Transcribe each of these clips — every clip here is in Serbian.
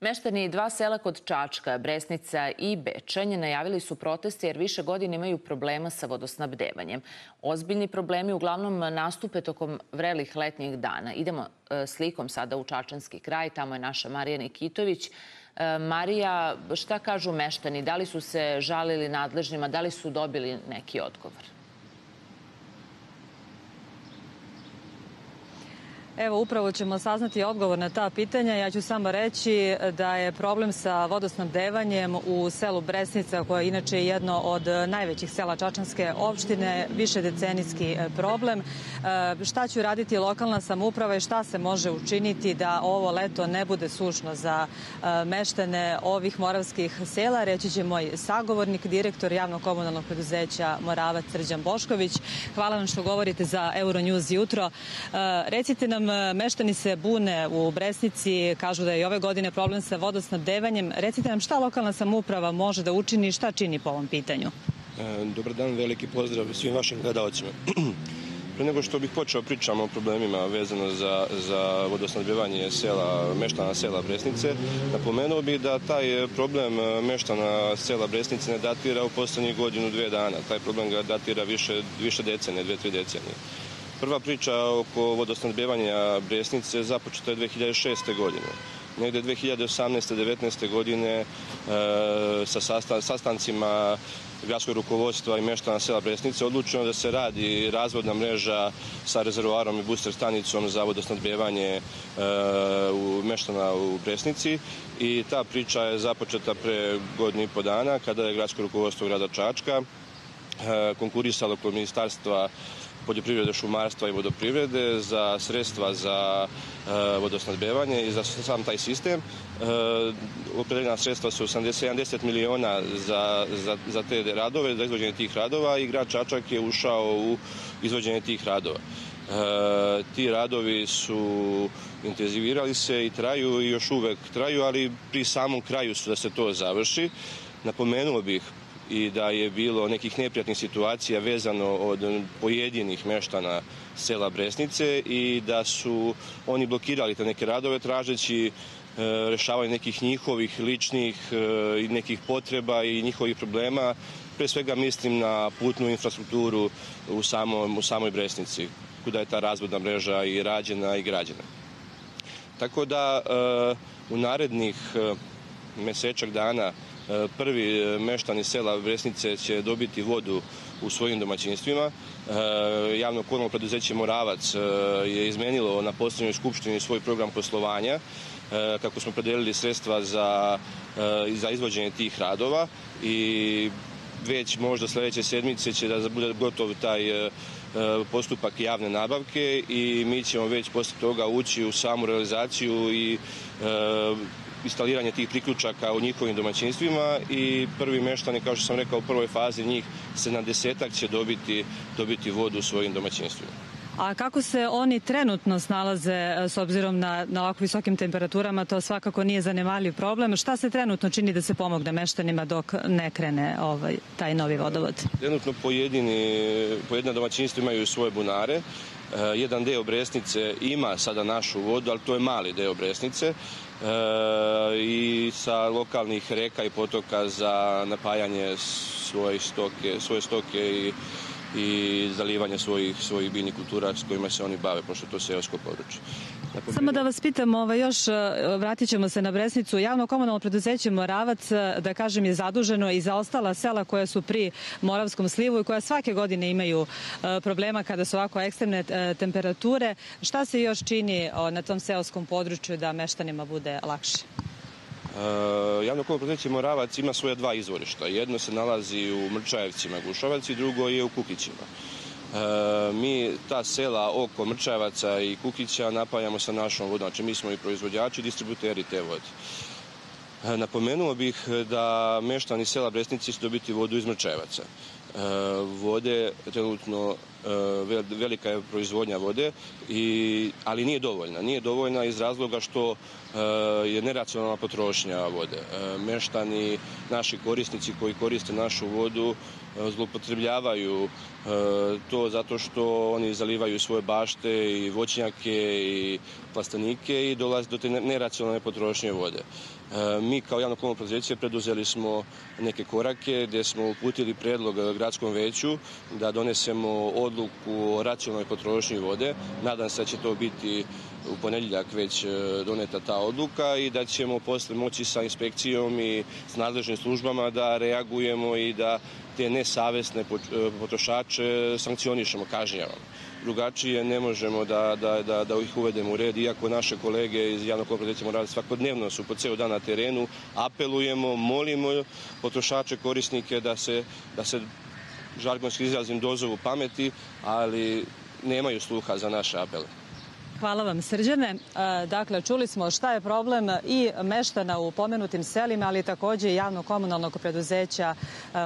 Meštani dva sela kod Čačka, Bresnica i Bečanje najavili su proteste jer više godina imaju problema sa vodosnabdevanjem. Ozbiljni problemi uglavnom nastupe tokom vrelih letnjih dana. Idemo slikom sada u Čačanski kraj, tamo je naša Marija Nikitović. Marija, šta kažu meštani? Da li su se žalili nadležnjima? Da li su dobili neki odgovor? Evo, upravo ćemo saznati odgovor na ta pitanja. Ja ću samo reći da je problem sa vodosnabdevanjem u selu Bresnica, koja je inače jedno od najvećih sela Čačanske opštine, višedecenijski problem. Šta će uraditi lokalna samouprava i šta se može učiniti da ovo leto ne bude sušno za meštane ovih moravskih sela, reći će moj sagovornik, direktor javnog komunalnog preduzeća Moravac Srđan Bošković. Hvala vam što govorite za Euronews jutro. Recite nam, meštani se bune u Bresnici, kažu da je i ove godine problem sa vodosnabdevanjem. Recite nam šta lokalna samouprava može da učini i šta čini po ovom pitanju? Dobar dan, veliki pozdrav svim vašim gledalcima. Pre nego što bih počeo pričamo o problemima vezano za vodosnabdevanje meštana sela Bresnice, napomenuo bih da taj problem meštana sela Bresnice ne datira u poslednjih godinu, dve dana. Taj problem ga datira više decenije, 2-3 decenije. Prva priča oko vodosnabdevanja Bresnice započeta je 2006. godine. Negde 2018-19. godine sa sastancima gradskog rukovodstva i meštana sela Bresnice odlučeno da se radi razvodna mreža sa rezervoarom i buster stanicom za vodosnabdevanje meštana u Bresnici i ta priča je započeta pre godinu i po dana kada je gradsko rukovodstvo grada Čačka konkurisalo kod Ministarstva poljoprivrede, šumarstva i vodoprivrede za sredstva za vodosnabdevanje i za sam taj sistem. Opredeljena sredstva su 70 miliona za te radove, za izvođenje tih radova i grad Čačak je ušao u izvođenje tih radova. Ti radovi su intenzivirali se i traju i još uvek traju, ali pri samom kraju su da se to završi. Napomenuo bih i da je bilo nekih neprijatnih situacija vezano od pojedinih meštana sela Bresnice i da su oni blokirali te neke radove tražeći rešavanje nekih njihovih ličnih i nekih potreba i njihovih problema. Pre svega mislim na putnu infrastrukturu u samoj Bresnici, kuda je ta razvodna mreža i rađena i građena. Tako da u narednih mesečak dana prvi meštani sela Bresnice će dobiti vodu u svojim domaćinstvima. Javno komunalno preduzeće Moravac je izmenilo na poslednjoj skupštini svoj program poslovanja kako smo predelili sredstva za izvođenje tih radova i već možda sledeće sedmice će da bude gotov taj postupak javne nabavke i mi ćemo već posle toga ući u samu realizaciju i instaliranje tih priključaka u njihovim domaćinstvima i prvi meštani, kao što sam rekao, u prvoj fazi njih 70-ak će dobiti vodu u svojim domaćinstvima. A kako se oni trenutno snalaze s obzirom na ovako visokim temperaturama, to svakako nije zanemarljiv problem. Šta se trenutno čini da se pomogne meštanima dok ne krene taj novi vodovod? Trenutno pojedina domaćinstva imaju svoje bunare. Jedan deo Bresnice ima sada našu vodu, ali to je mali deo Bresnice i sa lokalnih reka i potoka za napajanje svoje stoke i zalivanje svojih biljnih kultura s kojima se oni bave, pošto to seosko područje. Samo da vas pitam, još vratit ćemo se na Bresnicu. Javno komunalno preduzeće Moravac, da kažem, je zaduženo i za ostala sela koja su pri Moravskom slivu i koja svake godine imaju problema kada su ovako ekstremne temperature. Šta se još čini na tom seoskom području da meštanima bude lakše? Javno komunalno preduzeće Moravac ima svoja dva izvorišta. Jedno se nalazi u Mrčajevcima, Gušovac, i drugo je u Kukićima. Mi ta sela oko Mrčajevaca i Kukića napajamo sa našom vodom. Znači mi smo i proizvođači i distributeri te vode. Napomenuo bih da meštani sela Bresnici će dobiti vodu iz Mrčajevaca. Vode trenutno velika je proizvodnja vode, ali nije dovoljna. Nije dovoljna iz razloga što je neracionalna potrošnja vode. Meštani, naši korisnici koji koriste našu vodu, zloupotrebljavaju to zato što oni zalivaju svoje bašte i voćnjake i plastenike i dolazi do te neracionalne potrošnje vode. Mi kao javno komunalno preduzeće preduzeli smo neke korake gdje smo uputili predlog gradskom veću da donesemo odluku o racionalnoj potrošnji vode. Nadam se da će to biti u ponedjeljak već doneta ta odluka i da ćemo posle moći sa inspekcijom i s nadležnim službama da reagujemo i da te nesavesne potrošače sankcionišemo, kažnjavamo. Drugačije ne možemo da ih uvedemo u red, iako naše kolege iz javnog preduzeća rade svakodnevno, su po ceo dan na terenu, apelujemo, molimo potrošače, korisnike da se žargonski izrazim dozovu pameti, ali nemaju sluha za naše apele. Hvala vam, Srđane. Dakle, čuli smo šta je problem i meštana u pomenutim selima, ali takođe i javno-komunalnog preduzeća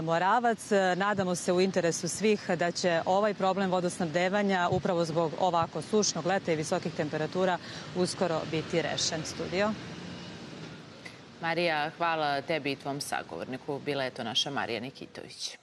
Moravac. Nadamo se u interesu svih da će ovaj problem vodosnabdevanja upravo zbog ovako sušnog leta i visokih temperatura uskoro biti rešen. Studio. Marija, hvala tebi i tvom sagovorniku. Bila je to naša Marija Nikitović.